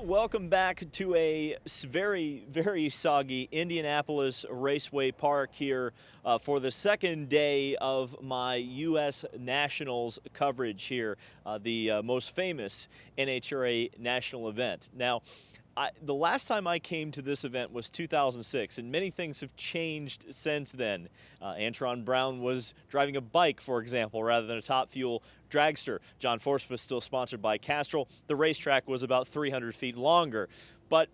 Welcome back to a very, very soggy Indianapolis Raceway Park here for the second day of my U.S. Nationals coverage here, the most famous NHRA national event. Now, the last time I came to this event was 2006, and many things have changed since then. Antron Brown was driving a bike, for example, rather than a Top Fuel dragster. John Force was still sponsored by Castrol. The racetrack was about 300 feet longer. But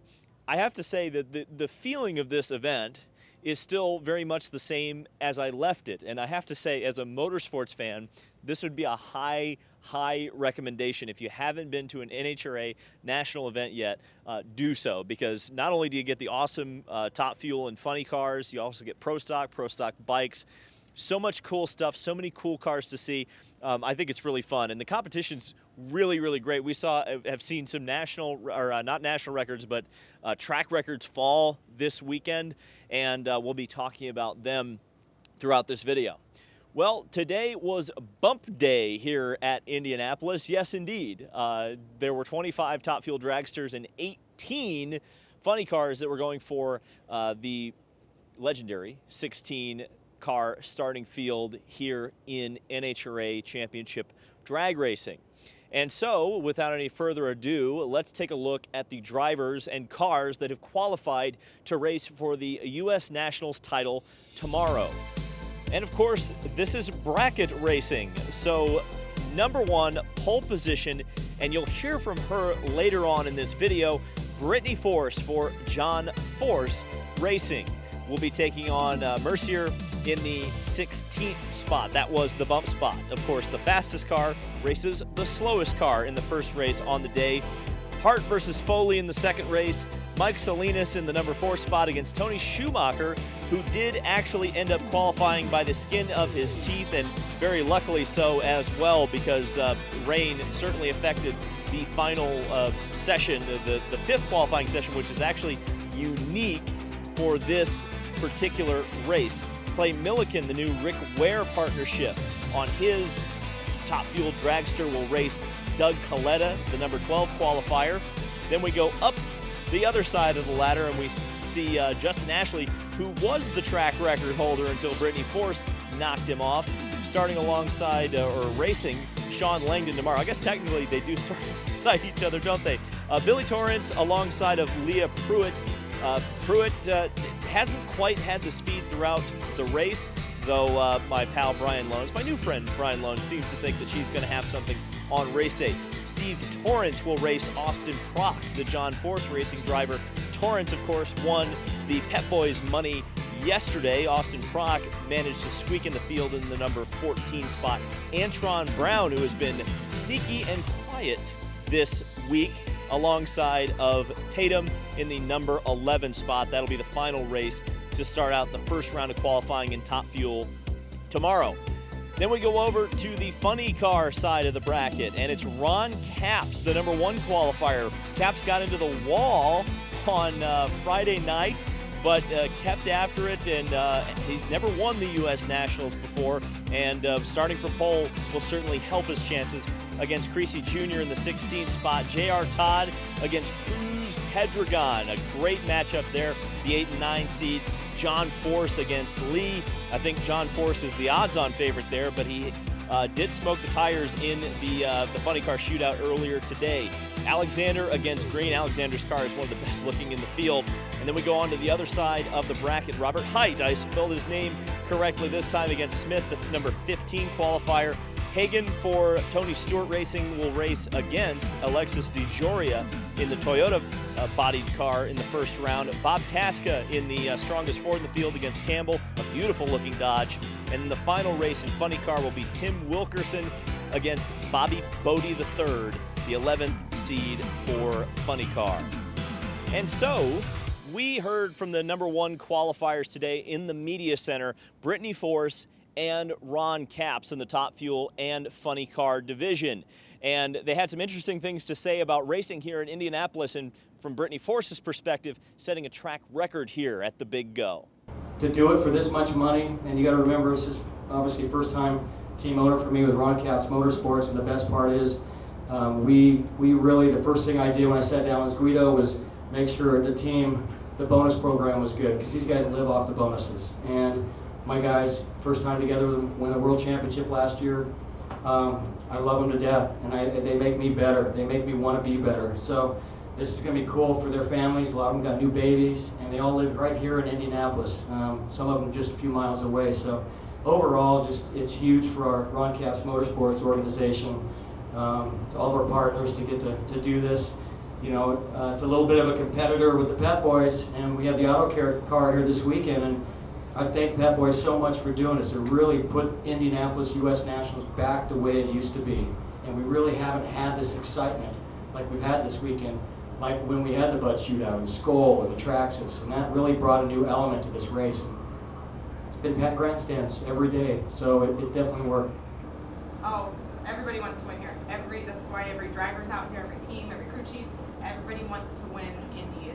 I have to say that the feeling of this event is still very much the same as I left it. And I have to say, as a motorsports fan, this would be a high recommendation. If you haven't been to an NHRA national event yet, do so, because not only do you get the awesome Top Fuel and funny cars, you also get pro stock bikes. So much cool stuff, so many cool cars to see. I think it's really fun, and the competition's really, really great. We have seen some national, or not national records, but track records fall this weekend, and we'll be talking about them throughout this video. Well, today was bump day here at Indianapolis. Yes, indeed. There were 25 Top Fuel dragsters and 18 funny cars that were going for the legendary 16-car starting field here in NHRA Championship drag racing. And so, without any further ado, let's take a look at the drivers and cars that have qualified to race for the U.S. Nationals title tomorrow. And of course, this is bracket racing. So number one, pole position, and you'll hear from her later on in this video, Brittany Force for John Force Racing. We'll be taking on Mercier in the 16th spot. That was the bump spot. Of course, the fastest car races the slowest car in the first race on the day. Hart versus Foley in the second race. Mike Salinas in the number 4 spot against Tony Schumacher, who did actually end up qualifying by the skin of his teeth, and very luckily so as well, because rain certainly affected the final session, the fifth qualifying session, which is actually unique for this particular race. Clay Milliken, the new Rick Ware partnership, on his Top Fuel dragster will race Doug Coletta, the number 12 qualifier. Then we go up the other side of the ladder and we see Justin Ashley, who was the track record holder until Brittany Force knocked him off, starting alongside or racing Sean Langdon tomorrow. I guess technically they do start beside each other, don't they? Billy Torrance alongside of Leah Pruitt. Pruitt hasn't quite had the speed throughout the race, though my pal Brian Lones, my new friend Brian Lones, seems to think that she's going to have something on race day. Steve Torrance will race Austin Prock, the John Force Racing driver. Torrance, of course, won the Pep Boys money yesterday. Austin Prock managed to squeak in the field in the number 14 spot. Antron Brown, who has been sneaky and quiet this week, alongside of Tatum in the number 11 spot. That'll be the final race to start out the first round of qualifying in Top Fuel tomorrow. Then we go over to the funny car side of the bracket, and it's Ron Capps, the number 1 qualifier. Capps got into the wall on Friday night, but kept after it, and he's never won the U.S. Nationals before, and starting for pole will certainly help his chances against Creasy Jr. in the 16th spot. J.R. Todd against Cruz Pedregon, a great matchup there, the 8 and 9 seeds. John Force against Lee. I think John Force is the odds-on favorite there, but he did smoke the tires in the funny car shootout earlier today. Alexander against Green. Alexander's car is one of the best looking in the field. And then we go on to the other side of the bracket. Robert Height, I spelled his name correctly this time, against Smith, the number 15 qualifier. Hagan for Tony Stewart Racing will race against Alexis DeJoria in the Toyota bodied car in the first round. Bob Tasca in the strongest Ford in the field against Campbell, a beautiful looking Dodge. And then the final race in funny car will be Tim Wilkerson against Bobby Bodie III, the 11th seed for funny car. And so we heard from the number 1 qualifiers today in the media center, Brittany Force and Ron Capps in the Top Fuel and funny car division. And they had some interesting things to say about racing here in Indianapolis, and from Brittany Force's perspective, setting a track record here at the Big Go. To do it for this much money, and you got to remember, this is obviously first time team owner for me with Ron Capps Motorsports, and the best part is We really, the first thing I did when I sat down with Guido was make sure the team, the bonus program was good, because these guys live off the bonuses. And my guys, first time together with them, win a world championship last year. I love them to death, and they make me better. They make me want to be better. So this is going to be cool for their families. A lot of them got new babies, and they all live right here in Indianapolis. Some of them just a few miles away. So overall, it's huge for our Ron Capps Motorsports organization, to all of our partners to get to do this. You know, it's a little bit of a competitor with the Pep Boys, and we have the auto car here this weekend. And I thank Pep Boys so much for doing this. It really put Indianapolis US Nationals back the way it used to be. And we really haven't had this excitement like we've had this weekend, like when we had the Bud Shootout in Skoal and the Traxxas. And that really brought a new element to this race. And it's been packed grandstands every day, so it definitely worked. Oh, everybody wants to win here. That's why every driver's out here, every team, every crew chief, everybody wants to win Indy.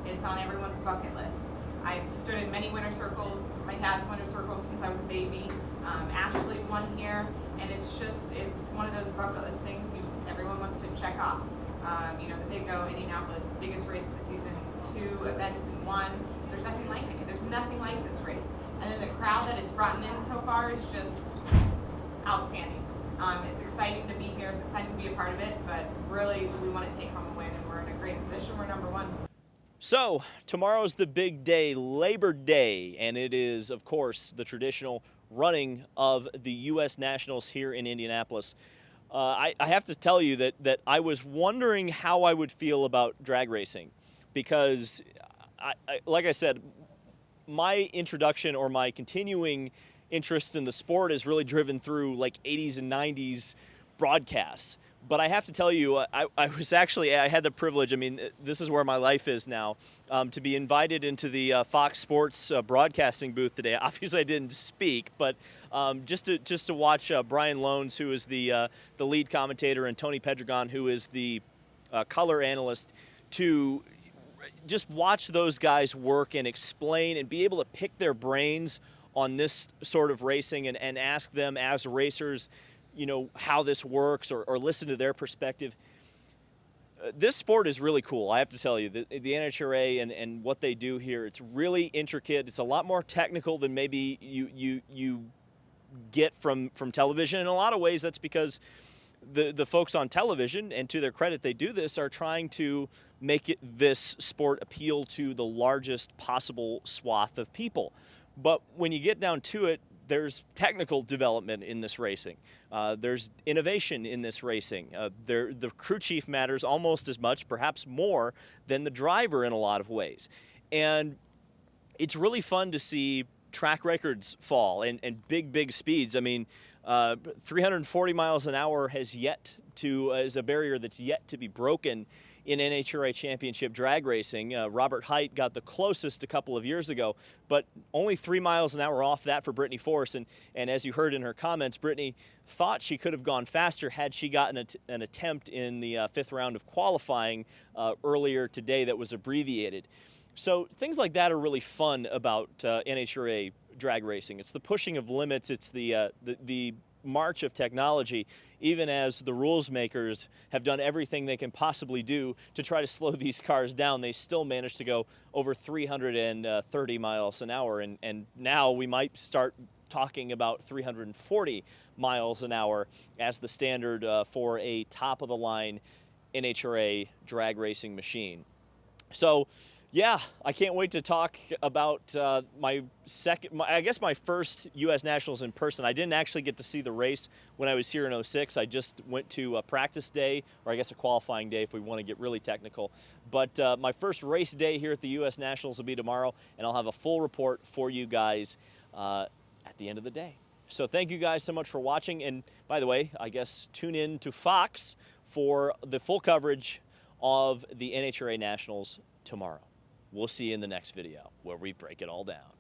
It's on everyone's bucket list. I've stood in many winter circles. My dad's winter circle since I was a baby. Ashley won here, and it's one of those bucket list things everyone wants to check off. You know, the Big O, Indianapolis, biggest race of the season, 2 events in one. There's nothing like it. There's nothing like this race. And then the crowd that it's brought in so far is just outstanding. It's exciting to be here. It's exciting to be a part of it, but really we want to take home a win, and we're in a great position. We're number 1. So tomorrow's the big day, Labor Day, and it is, of course, the traditional running of the U.S. Nationals here in Indianapolis. I have to tell you that I was wondering how I would feel about drag racing, because, like I said, my introduction or my continuing interest in the sport is really driven through like 80s and 90s broadcasts. But I have to tell you, I had the privilege, I mean, this is where my life is now, to be invited into the Fox Sports broadcasting booth today. Obviously I didn't speak, but just to watch Brian Loans, who is the lead commentator, and Tony Pedregon, who is the color analyst, to just watch those guys work and explain and be able to pick their brains on this sort of racing and ask them as racers, you know, how this works, or listen to their perspective. This sport is really cool, I have to tell you. The NHRA and what they do here, it's really intricate. It's a lot more technical than maybe you get from television. In a lot of ways, that's because the folks on television, and to their credit, they do this, are trying to make this sport appeal to the largest possible swath of people. But when you get down to it, there's technical development in this racing. There's innovation in this racing. The crew chief matters almost as much, perhaps more, than the driver in a lot of ways. And it's really fun to see track records fall and big speeds. I mean, 340 miles an hour is a barrier that's yet to be broken in NHRA championship drag racing. Robert Height got the closest a couple of years ago, but only 3 miles an hour off that for Brittany Force. And as you heard in her comments, Brittany thought she could have gone faster had she gotten an attempt in the 5th round of qualifying earlier today that was abbreviated. So things like that are really fun about NHRA drag racing. It's the pushing of limits. It's the march of technology, even as the rules makers have done everything they can possibly do to try to slow these cars down. They still manage to go over 330 miles an hour, and now we might start talking about 340 miles an hour as the standard for a top-of-the-line NHRA drag racing machine. So yeah, I can't wait to talk about my first U.S. Nationals in person. I didn't actually get to see the race when I was here in 06. I just went to a practice day, or I guess a qualifying day if we want to get really technical. But my first race day here at the U.S. Nationals will be tomorrow, and I'll have a full report for you guys at the end of the day. So thank you guys so much for watching. And by the way, I guess tune in to Fox for the full coverage of the NHRA Nationals tomorrow. We'll see you in the next video where we break it all down.